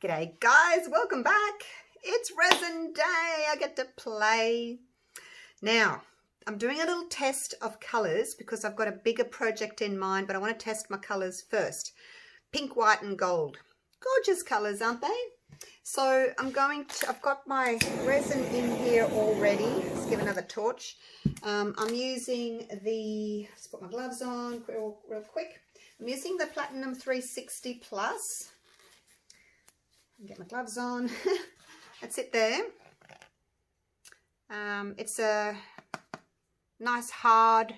G'day guys, welcome back. It's resin day. I get to play. Now, I'm doing a little test of colours because I've got a bigger project in mind, but I want to test my colours first. Pink, white and gold. Gorgeous colours, aren't they? So I've got my resin in here already. Let's give another torch. I'm using let's put my gloves on real quick. I'm using the Platinum 360 Plus. Get my gloves on. That's it there. It's a nice hard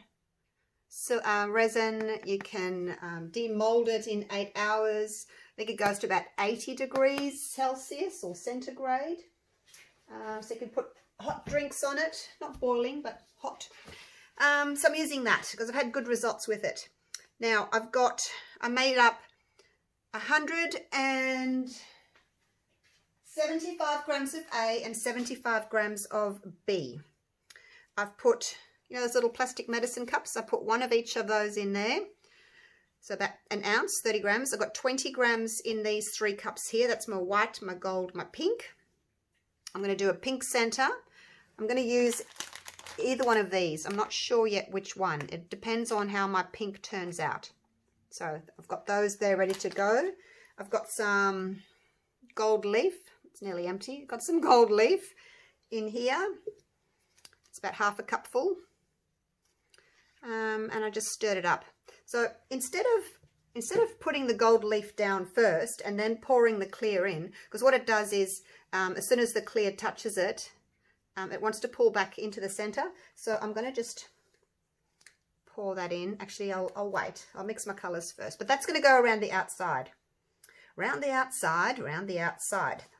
resin. You can demold it in 8 hours. I think it goes to about 80 degrees Celsius or centigrade. So you can put hot drinks on it, not boiling but hot. So I'm using that because I've had good results with it. Now I made up 175 grams of A and 75 grams of B. I've put, those little plastic medicine cups, I put one of each of those in there. So about an ounce, 30 grams. I've got 20 grams in these 3 cups here. That's my white, my gold, my pink. I'm going to do a pink center. I'm going to use either one of these. I'm not sure yet which one. It depends on how my pink turns out. So I've got those there ready to go. I've got some gold leaf. It's nearly empty. Got some gold leaf in here. It's about half a cup full. And I just stirred it up. So instead of putting the gold leaf down first and then pouring the clear in, because what it does is as soon as the clear touches it, it wants to pull back into the center. So I'm going to just pour that in. Actually, I'll wait. I'll mix my colors first. But that's going to go around the outside. Round the outside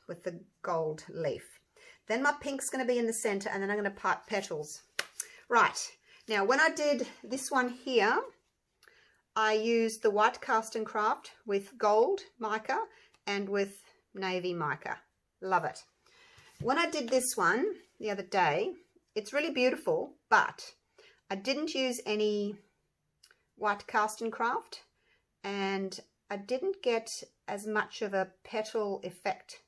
with the gold leaf. Then my pink's going to be in the center, and then I'm going to pipe petals. Right, now when I did this one here, I used the white Castin Craft with gold mica and with navy mica. Love it. When I did this one the other day, it's really beautiful, but I didn't use any white Castin Craft, and I didn't get as much of a petal effect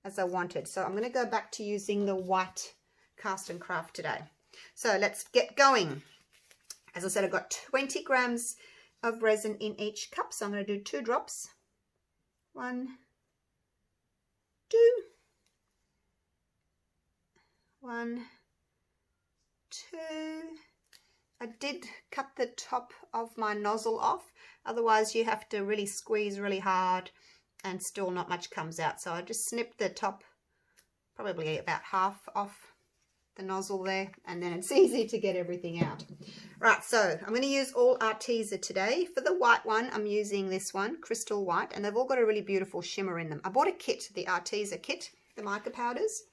as I wanted. So I'm going to go back to using the white Castin Craft today. So let's get going. As I said, I've got 20 grams of resin in each cup. So I'm going to do 2 drops. 1, 2, 1, 2. I did cut the top of my nozzle off. Otherwise you have to really squeeze really hard and still not much comes out. So I just snipped the top, probably about half off the nozzle there, and then it's easy to get everything out. Right, so I'm going to use all Arteza today. For the white one, I'm using this one, Crystal White, and they've all got a really beautiful shimmer in them. I bought a kit, the Arteza kit, the mica powders.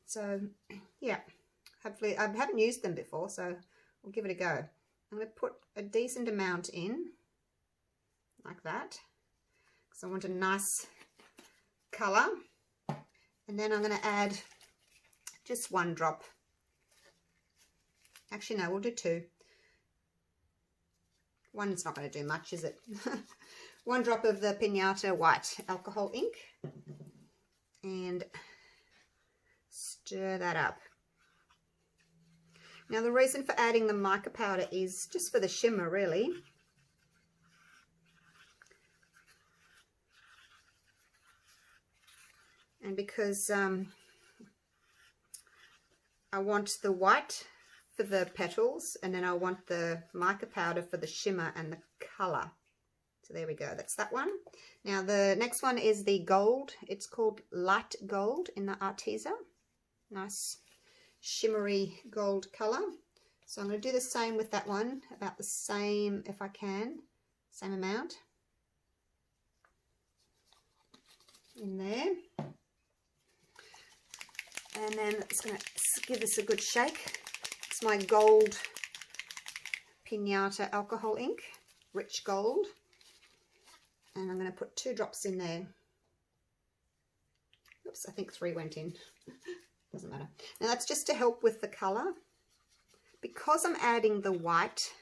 So yeah, hopefully, I haven't used them before, so we'll give it a go. I'm going to put a decent amount in, like that, because I want a nice colour. And then I'm going to add just 1 drop. Actually, no, we'll do 2. 1's not going to do much, is it? 1 drop of the Pinata White alcohol ink. And stir that up. Now the reason for adding the mica powder is just for the shimmer, really. And because I want the white for the petals, and then I want the mica powder for the shimmer and the colour. So there we go, that's that one. Now the next one is the gold. It's called Light Gold in the Arteza. Nice shimmery gold colour. So I'm going to do the same with that one, about the same, if I can, same amount in there. And then it's going to give this a good shake. It's my gold Pinata alcohol ink, rich gold. And I'm going to put 2 drops in there. Oops, I think 3 went in. Doesn't matter. Now that's just to help with the colour. Because I'm adding the white,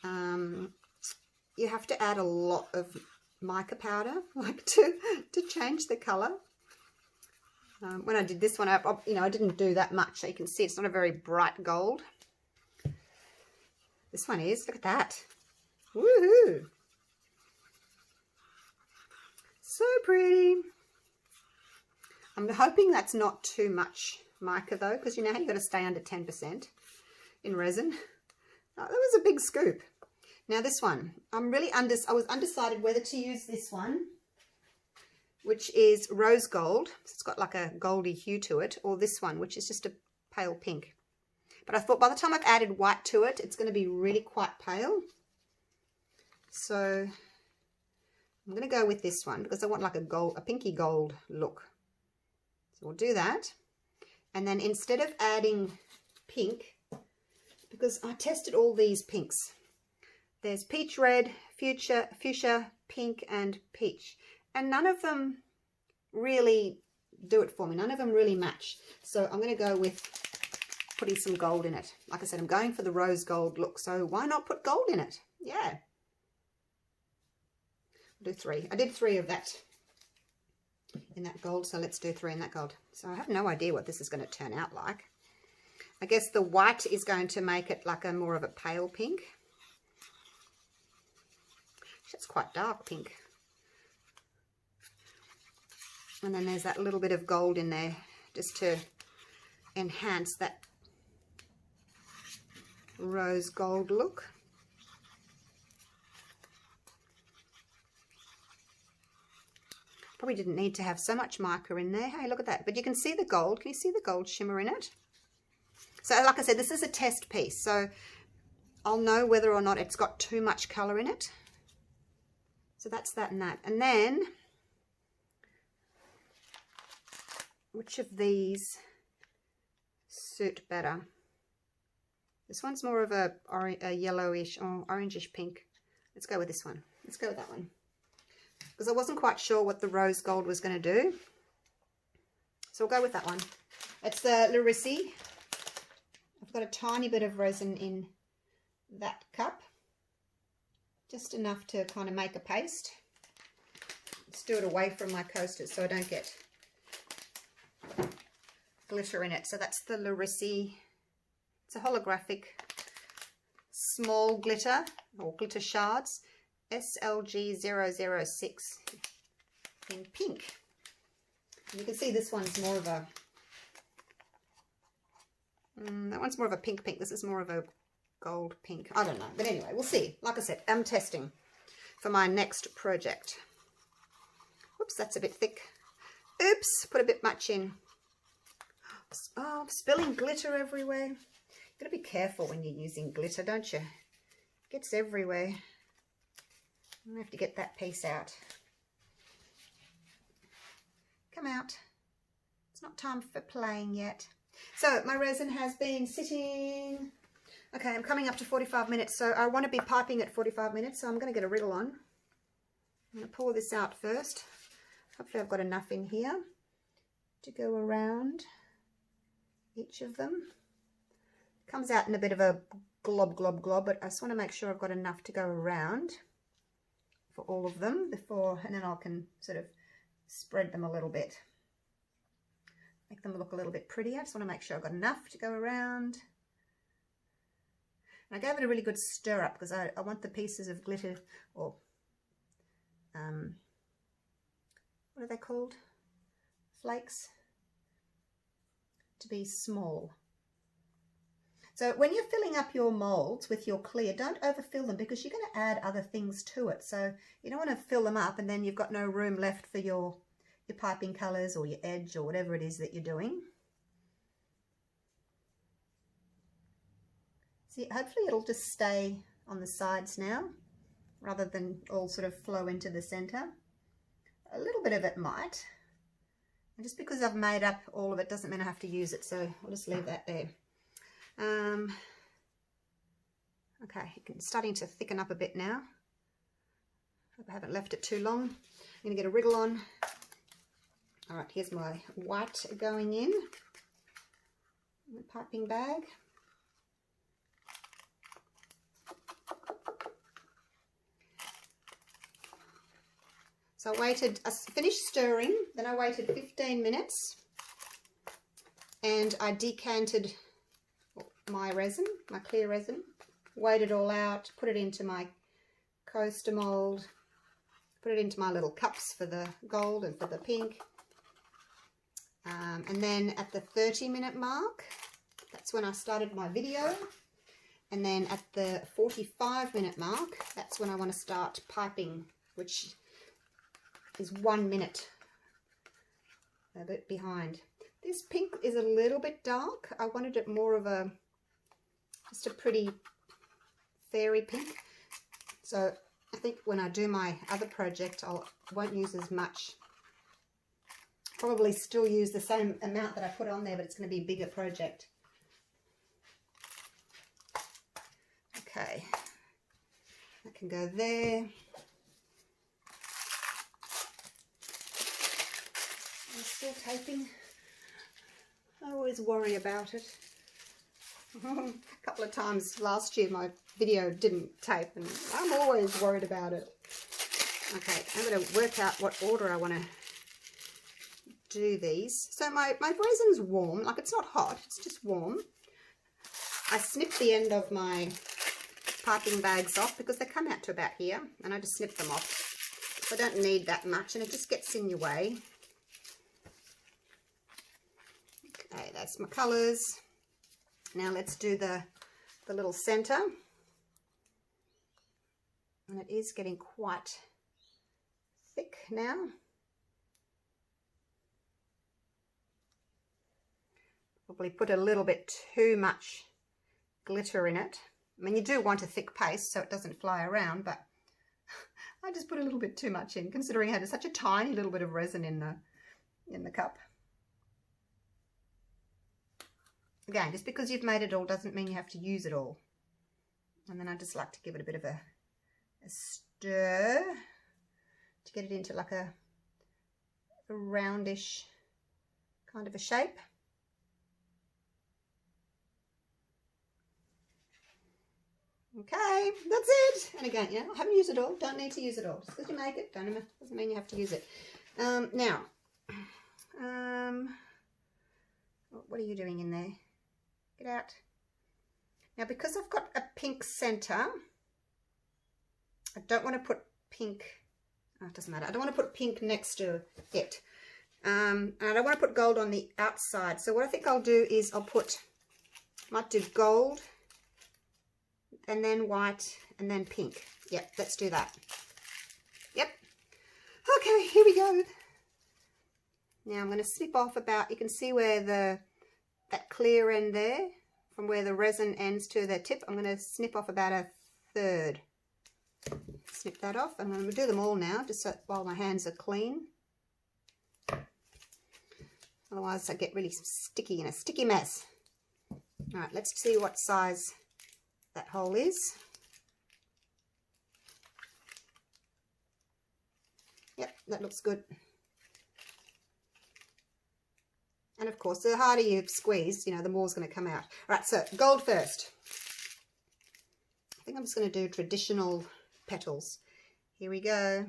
you have to add a lot of mica powder, like to change the colour. When I did this one, I didn't do that much, so you can see it's not a very bright gold. This one is. Look at that. Woohoo! So pretty. I'm hoping that's not too much mica though, because you know how you've got to stay under 10% in resin. Oh, that was a big scoop. Now this one, I was undecided whether to use this one, which is rose gold. So it's got like a goldy hue to it, or this one, which is just a pale pink. But I thought by the time I've added white to it, it's going to be really quite pale. So I'm going to go with this one because I want like a pinky gold look. So we'll do that. And then instead of adding pink, because I tested all these pinks. There's peach red, fuchsia, pink, and peach. And none of them really do it for me. None of them really match. So I'm going to go with putting some gold in it. Like I said, I'm going for the rose gold look. So why not put gold in it? Yeah. I'll do 3. I did 3 of that in that gold. So let's do 3 in that gold. So I have no idea what this is going to turn out like. I guess the white is going to make it like a more of a pale pink. It's quite dark pink. And then there's that little bit of gold in there just to enhance that rose gold look. Probably didn't need to have so much mica in there. Hey, look at that. But you can see the gold. Can you see the gold shimmer in it? So like I said, this is a test piece. So I'll know whether or not it's got too much colour in it. So that's that and that. And then, which of these suit better? This one's more of a yellowish or orangish pink. Let's go with this one. Let's go with that one. Because I wasn't quite sure what the rose gold was going to do. So we'll go with that one. It's the Resin. I've got a tiny bit of resin in that cup. Just enough to kind of make a paste. Let's do it away from my coasters so I don't get glitter in it. So that's the Resin. It's a holographic small glitter or glitter shards. SLG006 in pink. And you can see this one's more of a that one's more of a pink. This is more of a gold pink. I don't know, but anyway, we'll see. Like I said, I'm testing for my next project. Whoops, that's a bit thick. Oops, put a bit much in. Oh, I'm spilling glitter everywhere. You've got to be careful when you're using glitter, don't you? It gets everywhere. I'm going to have to get that piece out. Come out. It's not time for playing yet. So my resin has been sitting. Okay, I'm coming up to 45 minutes. So I want to be piping at 45 minutes. So I'm going to get a wriggle on. I'm going to pour this out first. Hopefully I've got enough in here to go around each of them. Comes out in a bit of a glob, but I just want to make sure I've got enough to go around for all of them before, and then I can sort of spread them a little bit. Make them look a little bit prettier. I just want to make sure I've got enough to go around. And I gave it a really good stir up because I want the pieces of glitter, or what are they called? Flakes, to be small. So when you're filling up your molds with your clear, don't overfill them because you're going to add other things to it. So you don't want to fill them up and then you've got no room left for your piping colours or your edge or whatever it is that you're doing. See, hopefully it'll just stay on the sides now rather than all sort of flow into the centre. A little bit of it might. And just because I've made up all of it doesn't mean I have to use it, so I'll just leave that there. Okay, it's starting to thicken up a bit now. Hope I haven't left it too long. I'm going to get a wriggle on. All right, here's my white going in the piping bag. So I finished stirring, then I waited 15 minutes and I decanted my resin, my clear resin, weighed it all out, put it into my coaster mold, put it into my little cups for the gold and for the pink. And then at the 30-minute mark, that's when I started my video. And then at the 45-minute mark, that's when I want to start piping, which is 1 minute, a bit behind. This pink is a little bit dark. I wanted it more of just a pretty fairy pink. So I think when I do my other project, I won't use as much. Probably still use the same amount that I put on there, but it's going to be a bigger project. Okay, that can go there. I'm still taping. I always worry about it. A couple of times last year my video didn't tape and I'm always worried about it. Okay, I'm going to work out what order I want to do these. So my resin's warm, like it's not hot, it's just warm. I snipped the end of my piping bags off because they come out to about here, and I just snip them off. So I don't need that much and it just gets in your way. Okay, that's my colours. Now let's do the little centre. And it is getting quite thick now. Probably put a little bit too much glitter in it. I mean, you do want a thick paste so it doesn't fly around, but I just put a little bit too much in, considering I had such a tiny little bit of resin in the cup. Again, just because you've made it all doesn't mean you have to use it all. And then I just like to give it a bit of a stir to get it into like a roundish kind of a shape. Okay, that's it. And again, you know, I haven't used it all. Don't need to use it all. Just because you make it doesn't mean you have to use it. Now, what are you doing in there? Get out. Now, because I've got a pink center, I don't want to put pink. Oh, it doesn't matter. I don't want to put pink next to it. And I don't want to put gold on the outside. So what I think I'll do is might do gold, and then white, and then pink. Yep, let's do that. Yep. Okay, here we go. Now I'm going to snip off about, you can see where that clear end there, from where the resin ends to the tip, I'm going to snip off about a third. Snip that off. I'm going to do them all now, just so, while my hands are clean. Otherwise I get really sticky in a sticky mess. All right, let's see what size that hole is. Yep, that looks good. And of course, the harder you squeeze, you know, the more is going to come out. All right, so gold first. I think I'm just going to do traditional petals. Here we go.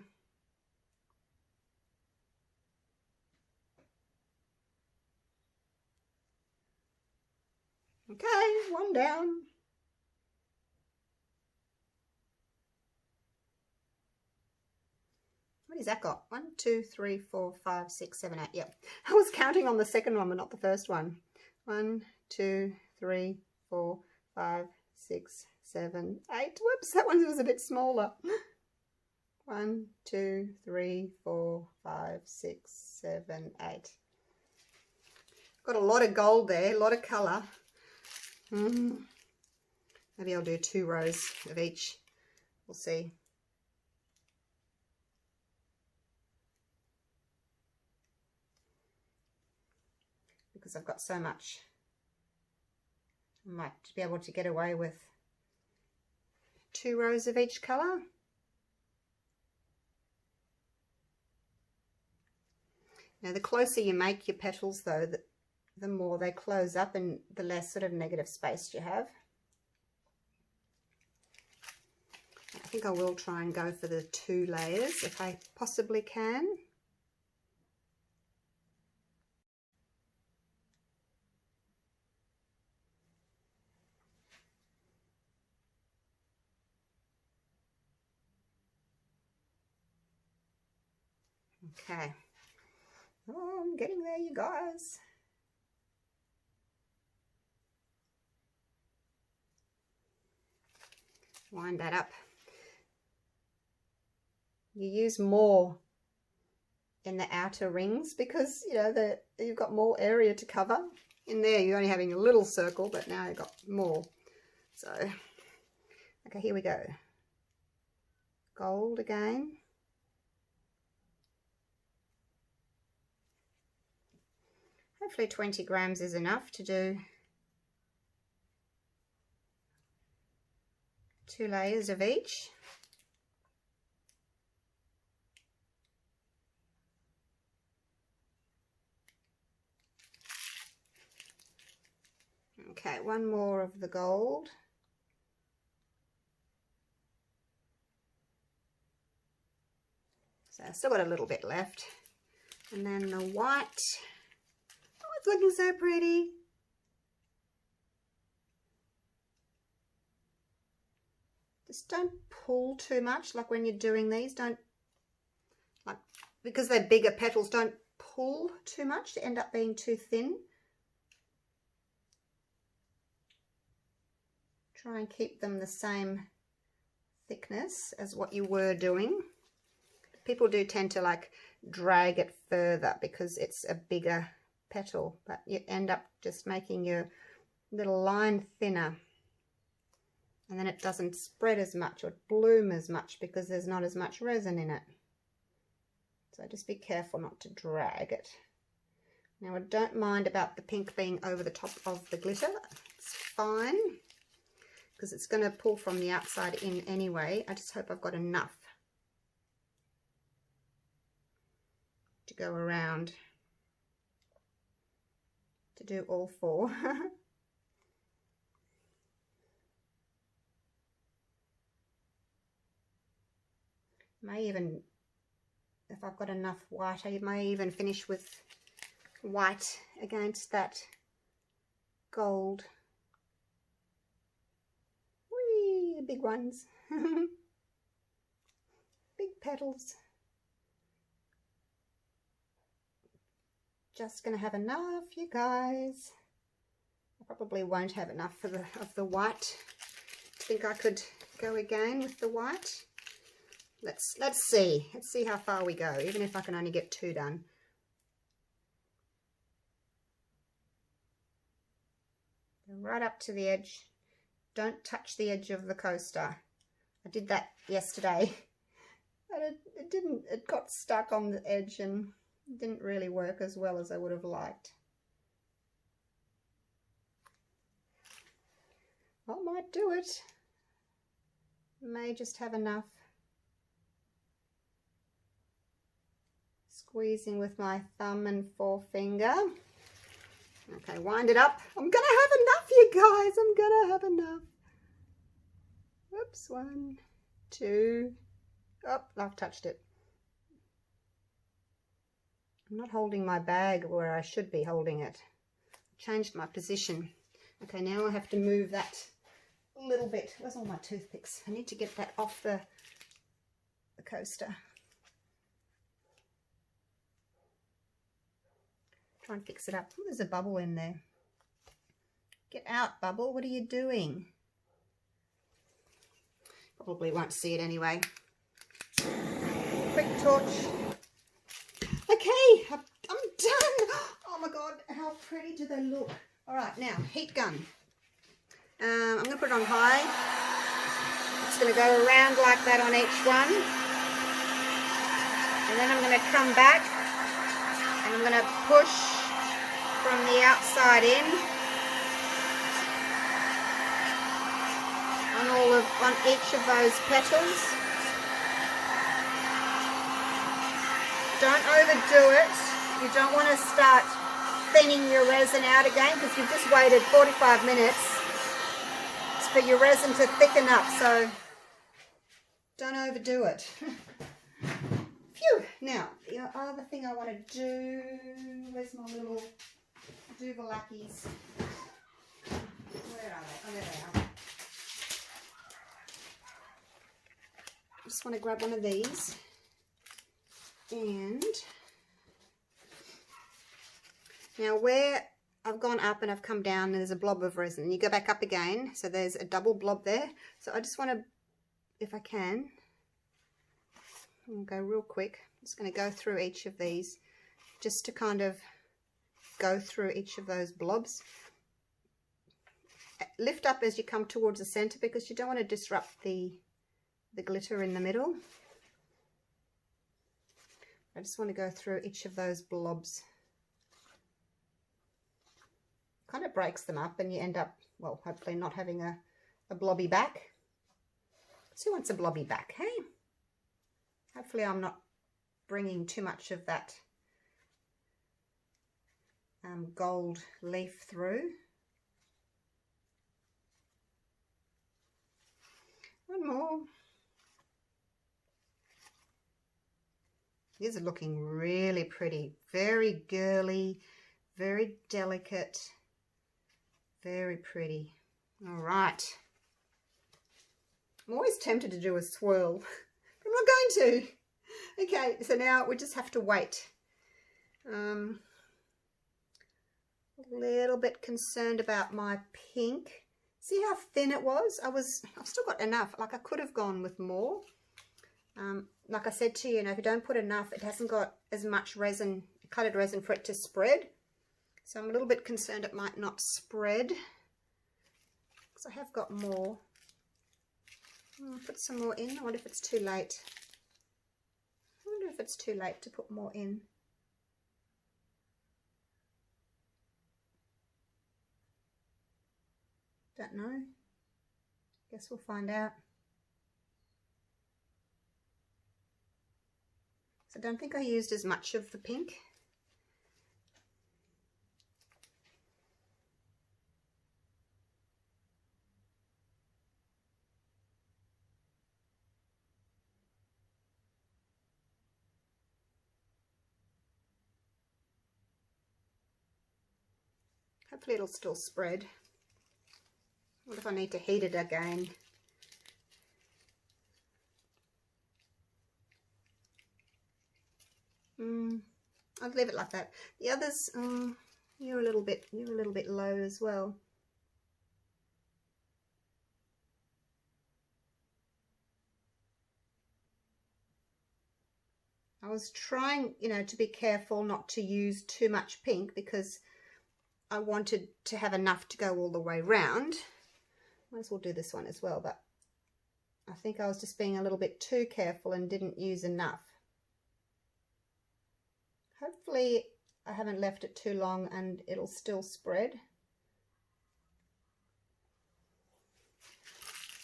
Okay, one down. What has that got? 1, 2, 3, 4, 5, 6, 7, 8. Yep. I was counting on the second one, but not the first one. 1, 2, 3, 4, 5, 6, 7, 8. Whoops, that one was a bit smaller. 1, 2, 3, 4, 5, 6, 7, 8. Got a lot of gold there, a lot of colour. Maybe I'll do 2 rows of each. We'll see. Because I've got so much, I might be able to get away with 2 rows of each colour. Now the closer you make your petals though, the more they close up and the less sort of negative space you have. I think I will try and go for the 2 layers if I possibly can. Okay. Oh, I'm getting there, you guys. Wind that up. You use more in the outer rings because, you know, you've got more area to cover. In there you're only having a little circle, but now you've got more. So, okay, here we go. Gold again. Hopefully 20 grams is enough to do 2 layers of each. Okay, 1 more of the gold. So I've still got a little bit left. And then the white. Oh, it's looking so pretty. Just don't pull too much, like when you're doing these, don't, like, because they're bigger petals, don't pull too much to end up being too thin. Try and keep them the same thickness as what you were doing. People do tend to like drag it further because it's a bigger petal, but you end up just making your little line thinner. And then it doesn't spread as much or bloom as much because there's not as much resin in it. So just be careful not to drag it. Now I don't mind about the pink being over the top of the glitter. It's fine because it's going to pull from the outside in anyway. I just hope I've got enough to go around to do all 4. May even, if I've got enough white, I may even finish with white against that gold. Whee, big ones. Big petals. Just gonna have enough, you guys. I probably won't have enough for of the white. I think I could go again with the white. Let's see how far we go, even if I can only get 2 done. Go right up to the edge. Don't touch the edge of the coaster. I did that yesterday, and it got stuck on the edge and didn't really work as well as I would have liked. I might do it. May just have enough. Squeezing with my thumb and forefinger. Okay, wind it up. I'm gonna have enough, you guys. I'm gonna have enough. Oops, 1, 2. Oh, I've touched it. I'm not holding my bag where I should be holding it. Changed my position. Okay, now I have to move that a little bit. Where's all my toothpicks? I need to get that off the coaster. Try and fix it up. Oh, there's a bubble in there. Get out, bubble. What are you doing? Probably won't see it anyway. Quick torch. Okay, I'm done. Oh my God, how pretty do they look? All right, now heat gun. I'm going to put it on high. It's going to go around like that on each one. And then I'm going to come back and I'm going to push from the outside in on each of those petals. Don't overdo it. You don't want to start thinning your resin out again because you've just waited 45 minutes for your resin to thicken up. So don't overdo it. Phew! Now, the other thing I want to do, where's my little Duvalakis? Where are they? Oh, there they are. I just want to grab one of these, and now where I've gone up and I've come down and there's a blob of resin, and you go back up again, so there's a double blob there. So I just want to, if I can, I'll go real quick. I'm just going to go through each of these just to kind of go through each of those blobs. Lift up as you come towards the center because you don't want to disrupt the glitter in the middle. I just want to go through each of those blobs. Kind of breaks them up and you end up, well, hopefully not having a blobby back. So who wants a blobby back, hey? Hopefully I'm not bringing too much of that gold leaf through. One more. These are looking really pretty, very girly, very delicate, very pretty. All right. I'm always tempted to do a swirl, but I'm not going to. Okay, so now we just have to wait. A little bit concerned about my pink. See how thin it was? I've still got enough. Like I could have gone with more. Like I said to you, if you don't put enough, it hasn't got as much resin, colored resin for it to spread. So I'm a little bit concerned it might not spread. Because I have got more. I'll put some more in. I wonder if it's too late. I wonder if it's too late to put more in. Don't know. Guess we'll find out. So I don't think I used as much of the pink. Hopefully it'll still spread. What if I need to heat it again? I'll leave it like that. The others, you're a little bit low as well. I was trying, to be careful not to use too much pink because I wanted to have enough to go all the way round. Might as well do this one as well, but I think I was just being a little bit too careful and didn't use enough. Hopefully I haven't left it too long and it'll still spread.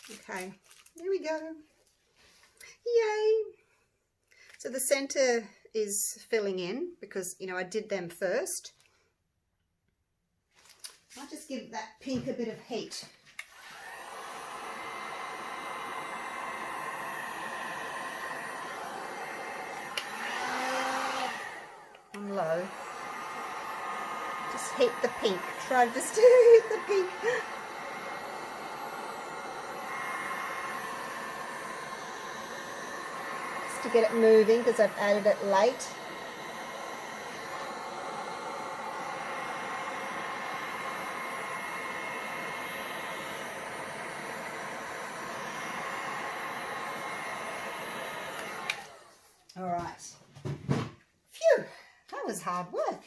Okay, there we go. Yay! So the center is filling in because, I did them first. I'll just give that pink a bit of heat. On low. Just heat the pink. Try just to heat the pink. Just to get it moving because I've added it late. All right. Phew, that was hard work.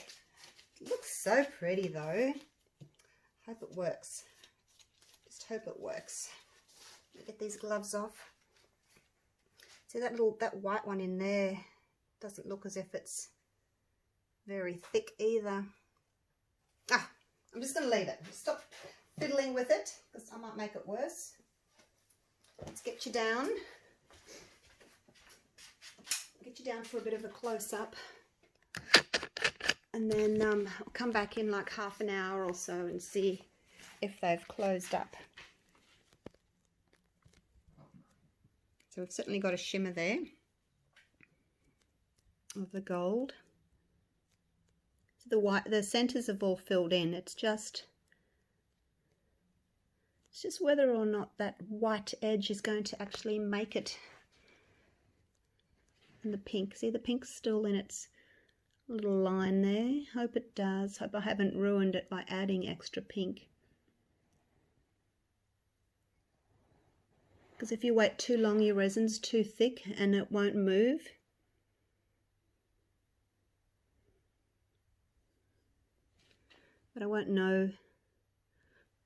It looks so pretty though. Hope it works. Just hope it works. Get these gloves off. See that white one in there doesn't look as if it's very thick either. I'm just going to leave it. Stop fiddling with it because I might make it worse. Let's get you down. Get you down for a bit of a close-up, and then I'll come back in like half an hour or so and see if they've closed up. So we've certainly got a shimmer there of the gold. So the centers have all filled in. It's just whether or not that white edge is going to actually make it. And the pink, see the pink's still in its little line there. Hope it does. Hope I haven't ruined it by adding extra pink. Because if you wait too long, your resin's too thick and it won't move. But I won't know.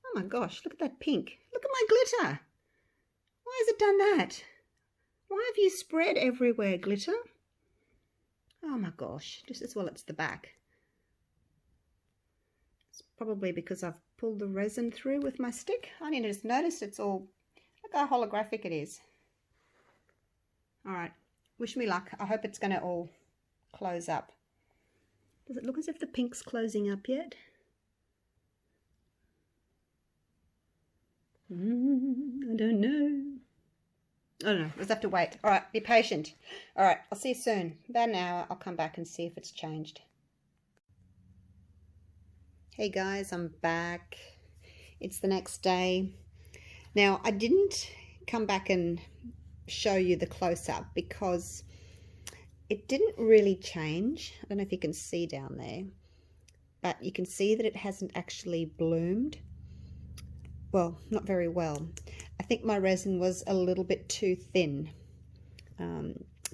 Oh my gosh, look at that pink. Look at my glitter. Why has it done that? Why have you spread everywhere, glitter? Oh my gosh, just as well it's the back. It's probably because I've pulled the resin through with my stick. I only just noticed it's all, look how holographic it is. All right, wish me luck. I hope it's going to all close up. Does it look as if the pink's closing up yet? I don't know. I don't know. We'll just have to wait. All right, be patient. All right, I'll see you soon. About an hour, I'll come back and see if it's changed. Hey guys, I'm back. It's the next day. Now, I didn't come back and show you the close-up because it didn't really change. I don't know if you can see down there, but you can see that it hasn't actually bloomed. Well, not very well. I think my resin was a little bit too thin.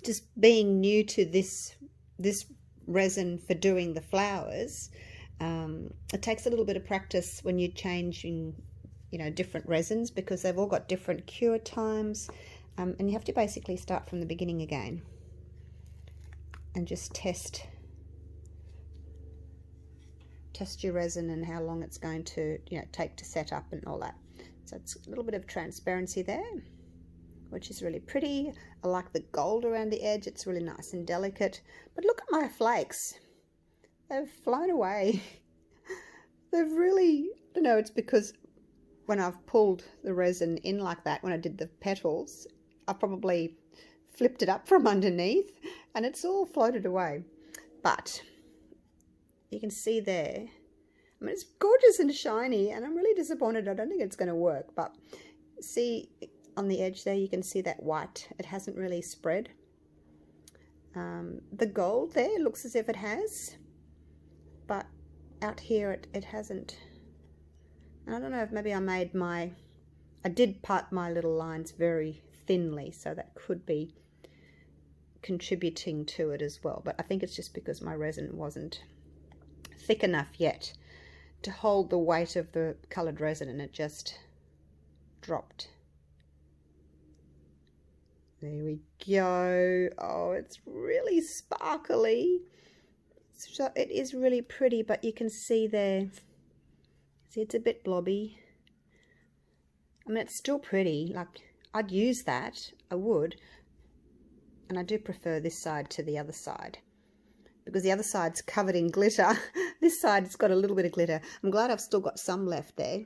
Just being new to this resin for doing the flowers, it takes a little bit of practice when you're changing, you know, different resins, because they've all got different cure times, and you have to basically start from the beginning again and just test your resin and how long it's going to, you know, take to set up and all that. So it's a little bit of transparency there, which is really pretty. I like the gold around the edge. It's really nice and delicate. But look at my flakes. They've flown away. They've really, I don't know, it's because when I've pulled the resin in like that, when I did the petals, I probably flipped it up from underneath and it's all floated away. But you can see there, I mean, it's gorgeous and shiny, and I'm really disappointed. I don't think it's going to work, but see on the edge there, you can see that white. It hasn't really spread. The gold there looks as if it has, but out here it hasn't. And I don't know if maybe I did part my little lines very thinly, so that could be contributing to it as well. But I think it's just because my resin wasn't thick enough yet to hold the weight of the coloured resin, and it just dropped. There we go. Oh, it's really sparkly. So it is really pretty, but you can see there, see it's a bit blobby. I mean, it's still pretty. Like, I'd use that, I would, and I do prefer this side to the other side, because the other side's covered in glitter. This side's got a little bit of glitter. I'm glad I've still got some left there.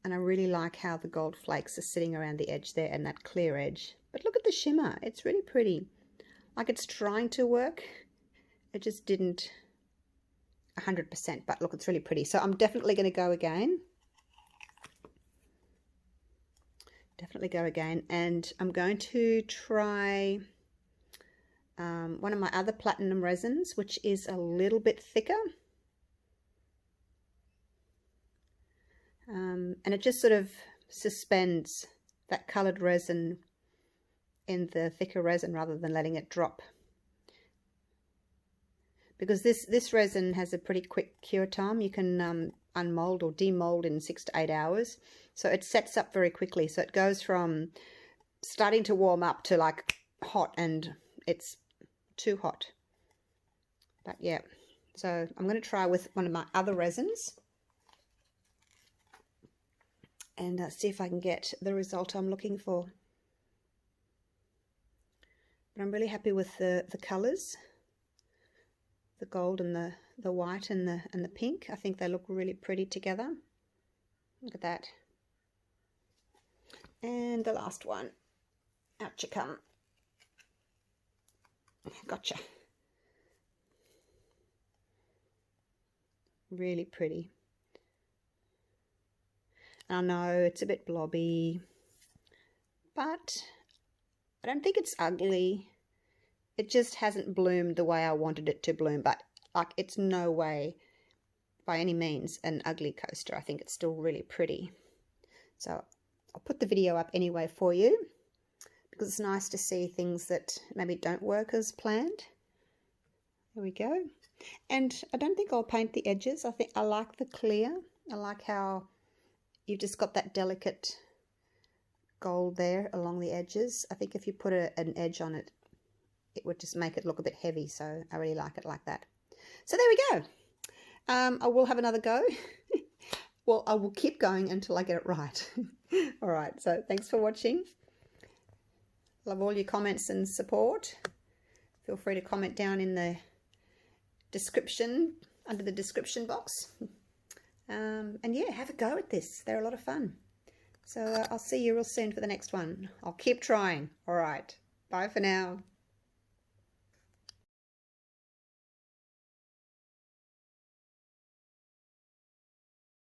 And I really like how the gold flakes are sitting around the edge there and that clear edge. But look at the shimmer. It's really pretty. Like, it's trying to work. It just didn't 100%. But look, it's really pretty. So I'm definitely going to go again. Definitely go again. And I'm going to try one of my other platinum resins, which is a little bit thicker. And it just sort of suspends that coloured resin in the thicker resin rather than letting it drop. Because this resin has a pretty quick cure time. You can unmold or demold in 6 to 8 hours. So it sets up very quickly. So it goes from starting to warm up to like hot, and it's too hot. But yeah, so I'm going to try with one of my other resins and see if I can get the result I'm looking for. But I'm really happy with the colours, the gold and the white and the pink. I think they look really pretty together. Look at that. And the last one. Out you come. Gotcha. Really pretty. I know it's a bit blobby, but I don't think it's ugly. It just hasn't bloomed the way I wanted it to bloom, but like it's no way by any means an ugly coaster. I think it's still really pretty. So I'll put the video up anyway for you because it's nice to see things that maybe don't work as planned. There we go. And I don't think I'll paint the edges. I think I like the clear. I like how you've just got that delicate gold there along the edges. I think if you put an edge on it, it would just make it look a bit heavy. So I really like it like that. So there we go. I will have another go. Well, I will keep going until I get it right. All right. So thanks for watching. Love all your comments and support. Feel free to comment down in the description, under the description box. And yeah, have a go at this. They're a lot of fun. So I'll see you real soon for the next one. I'll keep trying. All right. Bye for now.